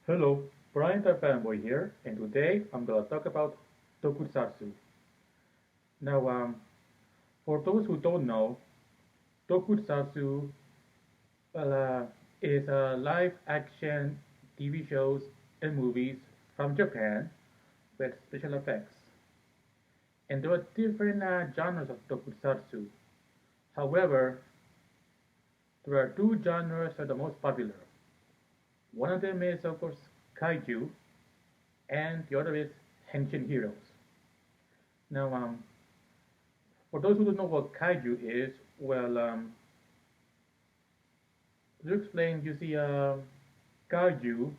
Hello, Brian the Fanboy here, and today I'm gonna talk about Tokusatsu. Now, for those who don't know, Tokusatsu well, is live action TV shows and movies from Japan with special effects. And there are different genres of Tokusatsu. However, there are two genres that are the most popular. One of them is, of course, Kaiju, and the other is Henshin Heroes. Now, for those who don't know what kaiju is, to explain, you see, kaiju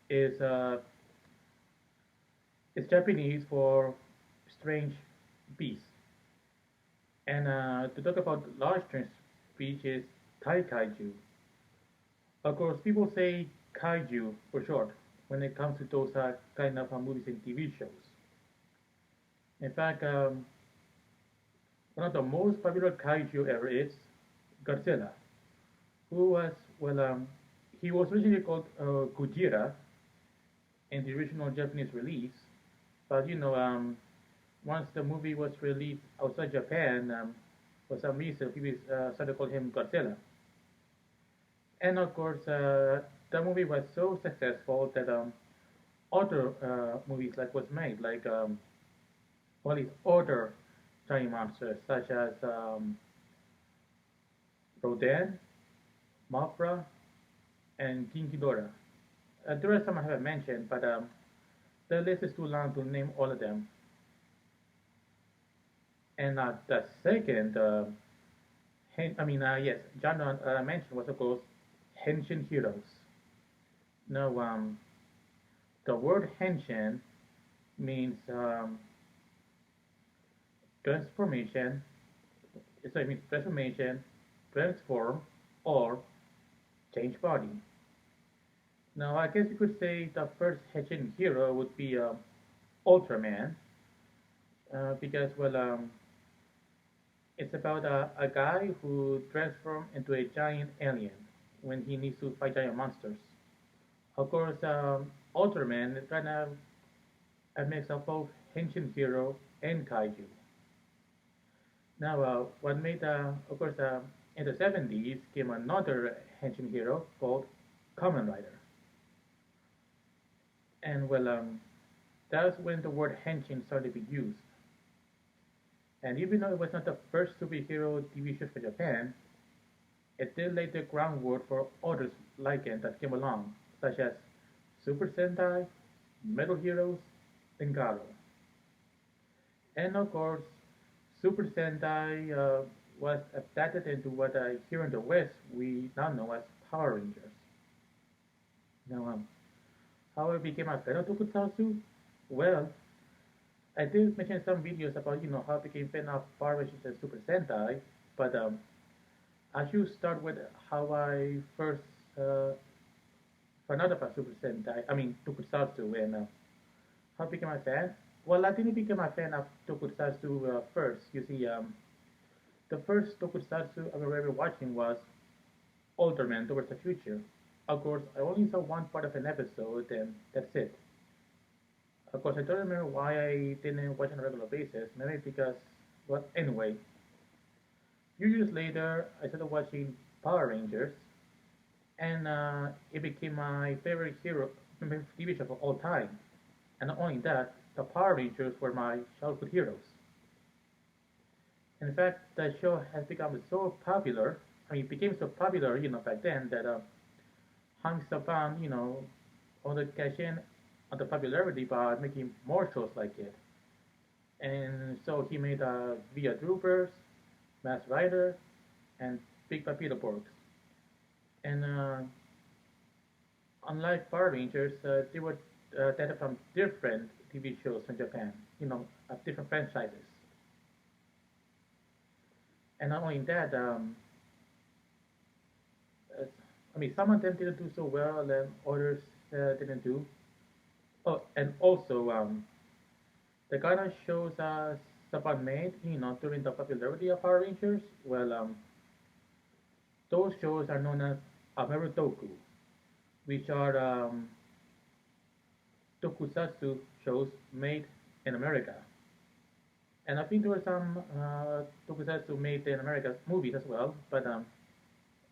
is is Japanese for strange beast, and to talk about large strange species, tai kaiju. Of course, people say kaiju for short when it comes to those kind of movies and TV shows. In fact, one of the most popular kaiju ever is Godzilla, who was he was originally called Gojira in the original Japanese release, but once the movie was released outside Japan, for some reason people started calling him Godzilla, and of course the movie was so successful that other movies like was made like all these other giant monsters such as Rodan, Mothra, and King Ghidorah. There are some I haven't mentioned, but the list is too long to name all of them. And the second, yes, genre I mentioned was of course Henshin Heroes. Now, the word Henshin means transformation. So it means transformation, transform, or change body. Now, I guess you could say the first Henshin hero would be Ultraman, because it's about a guy who transforms into a giant alien when he needs to fight giant monsters. Of course, Ultraman is kind of a mix of both Henshin hero and kaiju. Now, what made, of course, in the 70s came another Henshin hero called Kamen Rider. And that's when the word Henshin started to be used. And even though it was not the first superhero TV show for Japan, it did lay the groundwork for others like it that came along, such as Super Sentai, Metal Heroes, and Garo. And of course, Super Sentai was adapted into what here in the West we now know as Power Rangers. Now, how I became a fan of Tokusatsu? Well, I did mention some videos about how I became fan of Power Rangers and Super Sentai, but I should start with how I first found out about Super Sentai. I mean Tokusatsu, and how I became a fan. Well, I didn't become a fan of Tokusatsu first. You see, the first Tokusatsu I remember watching was Ultraman Towards the Future. Of course, I only saw one part of an episode, and that's it. Of course, I don't remember why I didn't watch on a regular basis. Maybe because, well, anyway, few years later, I started watching Power Rangers, and it became my favorite TV show of all time. And not only that, the Power Rangers were my childhood heroes. In fact, the show has become so popular. I mean, it became so popular, back then that Hank Saban, wanted to cash in on the popularity by making more shows like it. And so he made Via Troopers, Mass Rider, and Big Papito Porks. And unlike Power Rangers, they were adapted from different TV shows from Japan, of different franchises. And not only that, uh, I mean, some of them didn't do so well, and others didn't do. Oh, and also, the kind of shows Saban made, during the popularity of Power Rangers, those shows are known as Ameritoku, which are Tokusatsu shows made in America. And I think there were some Tokusatsu made in America movies as well. But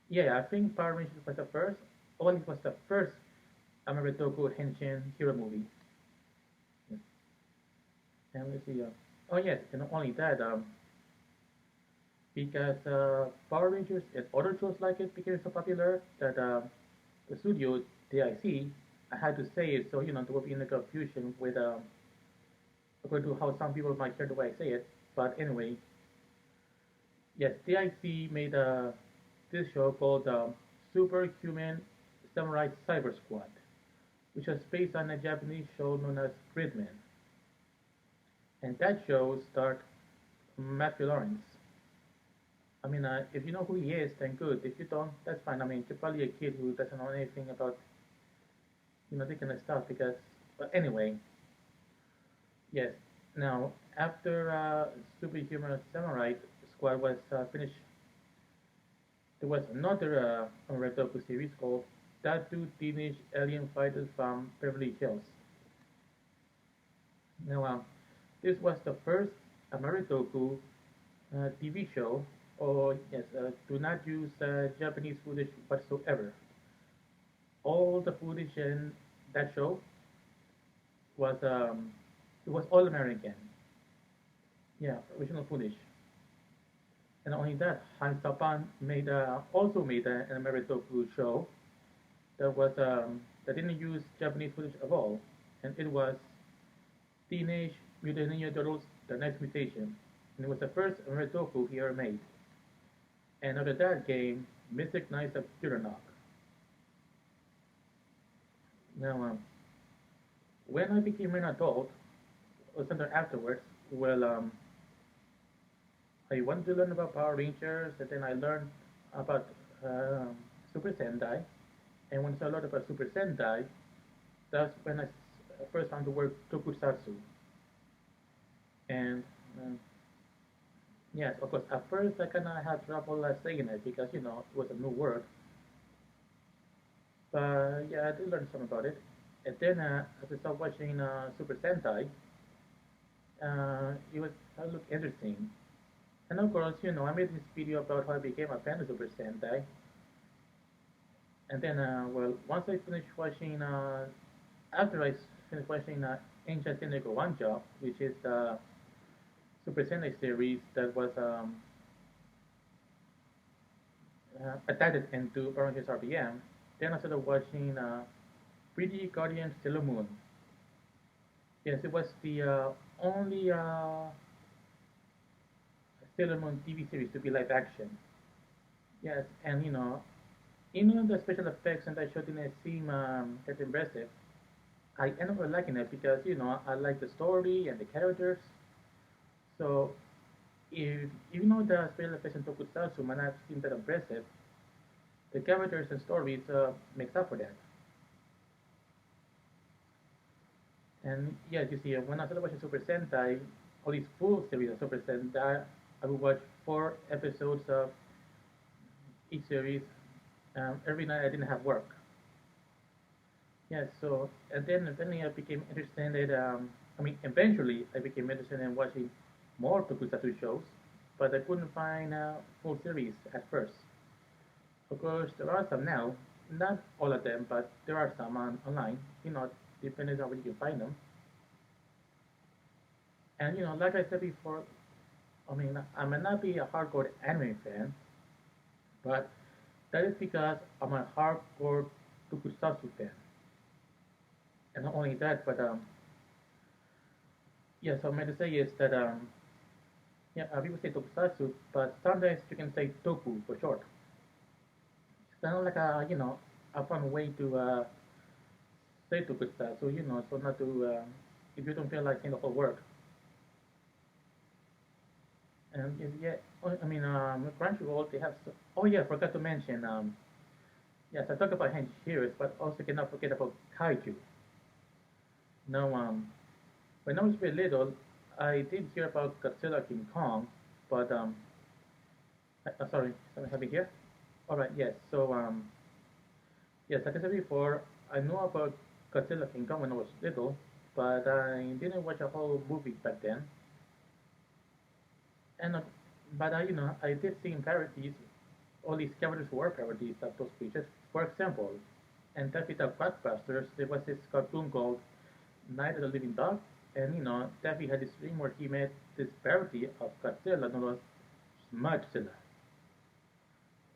yeah, I think Power Rangers was the first. Well, it was the first Ameritoku Henshin hero movie. And let's see. Oh yes, and not only that, because Power Rangers and other shows like it became so popular that the studio DIC, I had to say it so there will be no confusion with according to how some people might hear the way I say it. But anyway, yes, DIC made this show called Superhuman Samurai Cyber Squad, which was based on a Japanese show known as Gridman. And that show starred Matthew Lawrence. I mean, if you know who he is, then good. If you don't, that's fine. I mean, you're probably a kid who doesn't know anything about, this kind of stuff. But anyway, yes. Now, after Superhuman Samurai Squad was finished, there was another Redouble series called Tattoo Teenage Alien Fighters from Beverly Hills. Now, this was the first Ameritoku TV show, or yes, do not use Japanese footage whatsoever. All the footage in that show was it was all American. Yeah, original footage. And not only that, Hans Japan also made an Ameritoku show that didn't use Japanese footage at all, and it was Teenage Mutant Ninja Turtles: The Next Mutation, and it was the first Ameritoku he ever made. And after that came Mystic Knights of Juggernaut. Now, when I became an adult, or sometime afterwards, well, I wanted to learn about Power Rangers, and then I learned about Super Sentai. And once I learned about Super Sentai, that's when I first found the word Tokusatsu. And yes, of course, at first I kind of had trouble saying it because it was a new word. But yeah, I did learn some about it. And then as I started watching Super Sentai, it looked interesting. And of course, I made this video about how I became a fan of Super Sentai. And then, well, once I finished watching, after I finished watching Ancient Cynical One Job, which is the Super Sentai series that was adapted into Power Rangers RPM, then I started watching 3D Guardian Sailor Moon. Yes, it was the only Sailor Moon TV series to be live action. Yes, and even the special effects and that show didn't seem that impressive, I ended up liking it because I like the story and the characters. So even though the special effects in Tokusatsu might not seem that impressive, the characters and stories makes up for that. And yeah, you see, when I started watching Super Sentai, all these full series of Super Sentai, I would watch 4 episodes of each series every night I didn't have work. Yeah, so and then eventually I became interested in eventually I became interested in watching more Tokusatsu shows, but I couldn't find full series at first. Of course, there are some now, not all of them, but there are some online. Depending on where you can find them. And like I said before, I mean, I may not be a hardcore anime fan, but that is because I'm a hardcore Tokusatsu fan. And not only that, but yes, what I meant to say is that yeah, people say Tokusatsu, but sometimes you can say Toku for short. It's kind of like a fun way to say Tokusatsu, so not to if you don't feel like saying the whole word. And yeah, I mean, Crunchyroll they have. Oh yeah, forgot to mention. Yes, I talk about hench heroes, but also cannot forget about kaiju. Now, when I was very little, I did hear about Godzilla King Kong, but sorry, something happened here. All right, yes. So yes, like I said before, I know about Godzilla King Kong when I was little, but I didn't watch a whole movie back then. And but I did see in parodies, all these characters were parodies of those creatures. For example, in Daffy Duck Blockbusters, there was this cartoon called Night of the Living Dog, and Daffy had this dream where he met this parody of Godzilla known as Smudgezilla.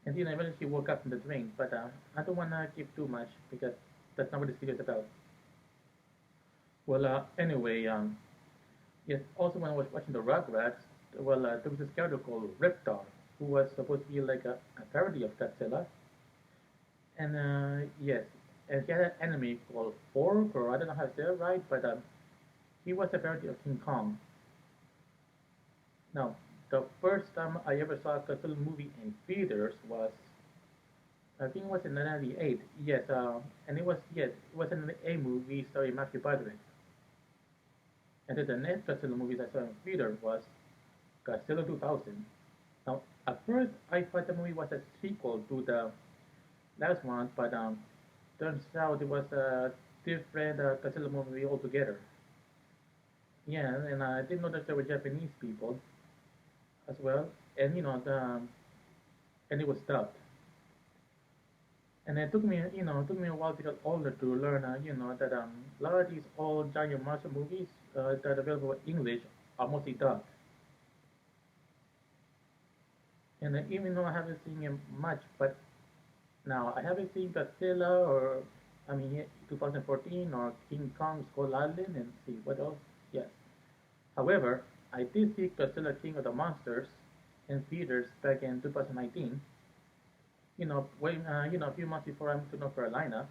And eventually he woke up from the dream, but I don't wanna give too much because that's not what this video is about. Well, anyway, yes. Also, when I was watching the Rugrats, well, there was this character called Riptar, who was supposed to be like a parody of Godzilla, and yes, and he had an enemy called Fork, or I don't know how to say it right, but he was a parody of King Kong. Now, the first time I ever saw a Godzilla movie in theaters was, I think it was in 1998. Yes, and it was an A movie starring Matthew Broderick. And then the next Godzilla movie I saw in theater was Godzilla 2000. Now, at first, I thought the movie was a sequel to the last one, but turns out it was a different Godzilla movie altogether. Yeah, and I didn't know that there were Japanese people as well, and and it was dubbed. And it took me a while to get older to learn, that a lot of these old giant martial movies that are available in English are mostly dubbed. And even though I haven't seen him much, but now I haven't seen Godzilla or, 2014 or King Kong Skull Island and see what else. Yes. However, I did see Godzilla King of the Monsters in theaters back in 2019. A few months before I moved to North Carolina,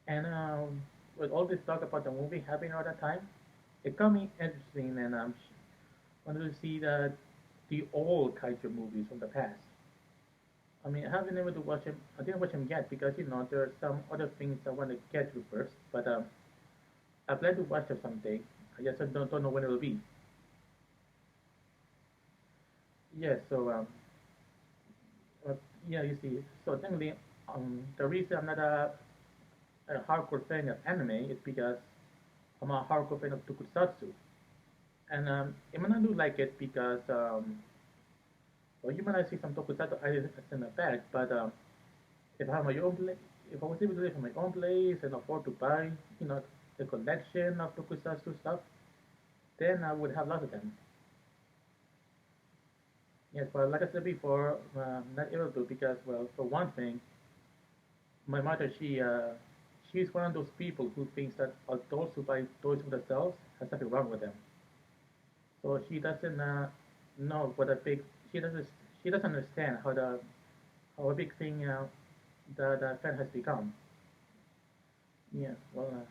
and with all this talk about the movie happening all the time, it got me interesting, and wanted to see the old kaiju movies from the past. I haven't able to watch him. I didn't watch him yet because there are some other things I want to get to first. But I plan to watch them someday. I just don't know when it will be. Yeah. So uh, yeah, you see. So technically, the reason I'm not a hardcore fan of anime is because I'm a hardcore fan of Tokusatsu, and I might not do like it because well, you might not see some Tokusatsu items in the back, but if I have my own place, if I was able to live in my own place and afford to buy, you know, the collection of Tokusatsu stuff, then I would have lots of them. Yes, but like I said before, not able to because, well, for one thing, my mother, she's one of those people who thinks that adults who buy toys for themselves has something wrong with them. So she doesn't know what a big, she doesn't, she doesn't understand how a big thing the fan has become. Yeah, well,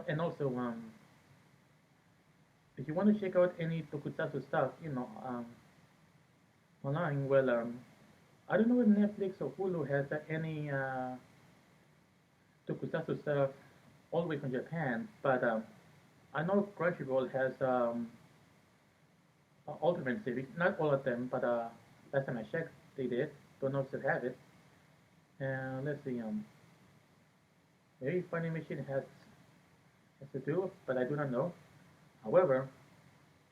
and also, if you want to check out any tokusatsu stuff, online, well, I don't know if Netflix or Hulu has any tokusatsu stuff all the way from Japan, but I know Crunchyroll has Ultimate series, not all of them, but last time I checked, they did. Don't know if they have it. Let's see, maybe Funimation has to do, but I do not know. However,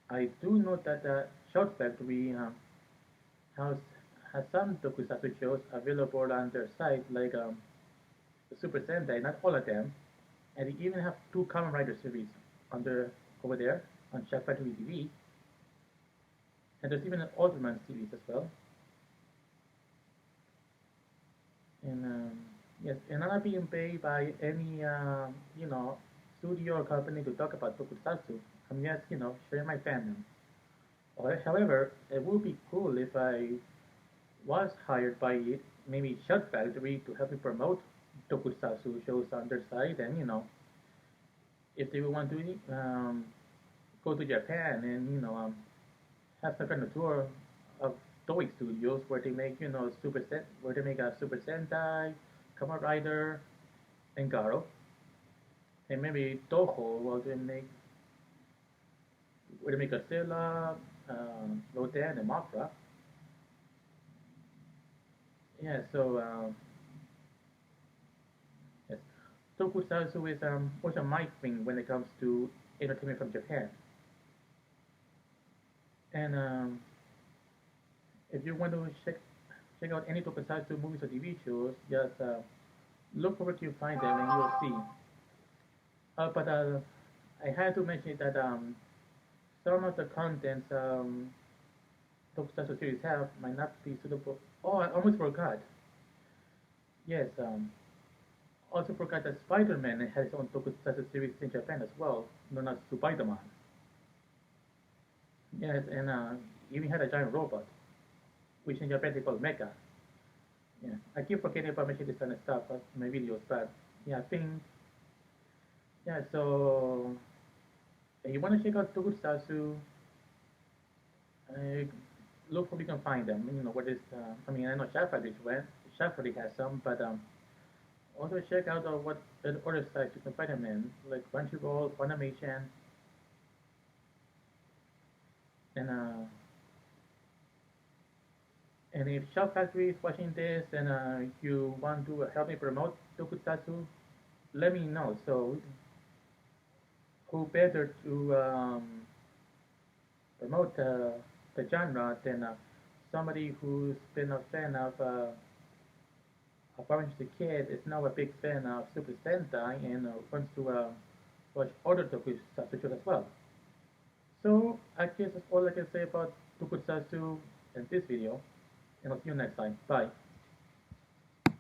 I do know that Shout Factory has has some tokusatsu shows available on their site, like Super Sentai, not all of them, and they even have two Kamen Rider series on their over there on Shout Factory TV, and there's even an Ultraman series as well. And yes, and I'm not being paid by any studio or company to talk about tokusatsu. I'm just sharing my fandom. However, it would be cool if I was hired by maybe Shut Factory to help me promote tokusatsu shows on their site, and if they would want to go to Japan and have some kind of tour of Toei Studios where they make where they make a Super Sentai, Kamen Rider, and Garo, and maybe Toho where they make Godzilla, Rodan, and Mothra. Yeah, so Tokusatsu is also my thing when it comes to entertainment from Japan. And if you want to check out any Tokusatsu movies or TV shows, just look for where you find them and you'll see. But I had to mention that some of the contents Tokusatsu series have might not be suitable. Oh, I almost forgot. Yes, also forgot that Spider-Man has its own Tokusatsu series in Japan as well, known as Spider-Man. Yes, and even had a giant robot, which in Japan they call Mecha. Yeah, I keep forgetting about mentioning this kind of stuff in my videos, but yeah, I think yeah. So if you want to check out Tokusatsu, uh, look where we can find them. You know what is? I mean, I know Shafari has some, but also check out what other sites you can find them in, like Crunchyroll, Funimation, and if Shop Factory is watching this and you want to help me promote Tokusatsu, let me know. So who better to promote the genre than somebody who's been a fan of Orange the Kid, is now a big fan of Super Sentai and wants to watch other Tokusatsu shows as well. So I guess that's all I can say about Tokusatsu in this video, and I'll see you next time. Bye.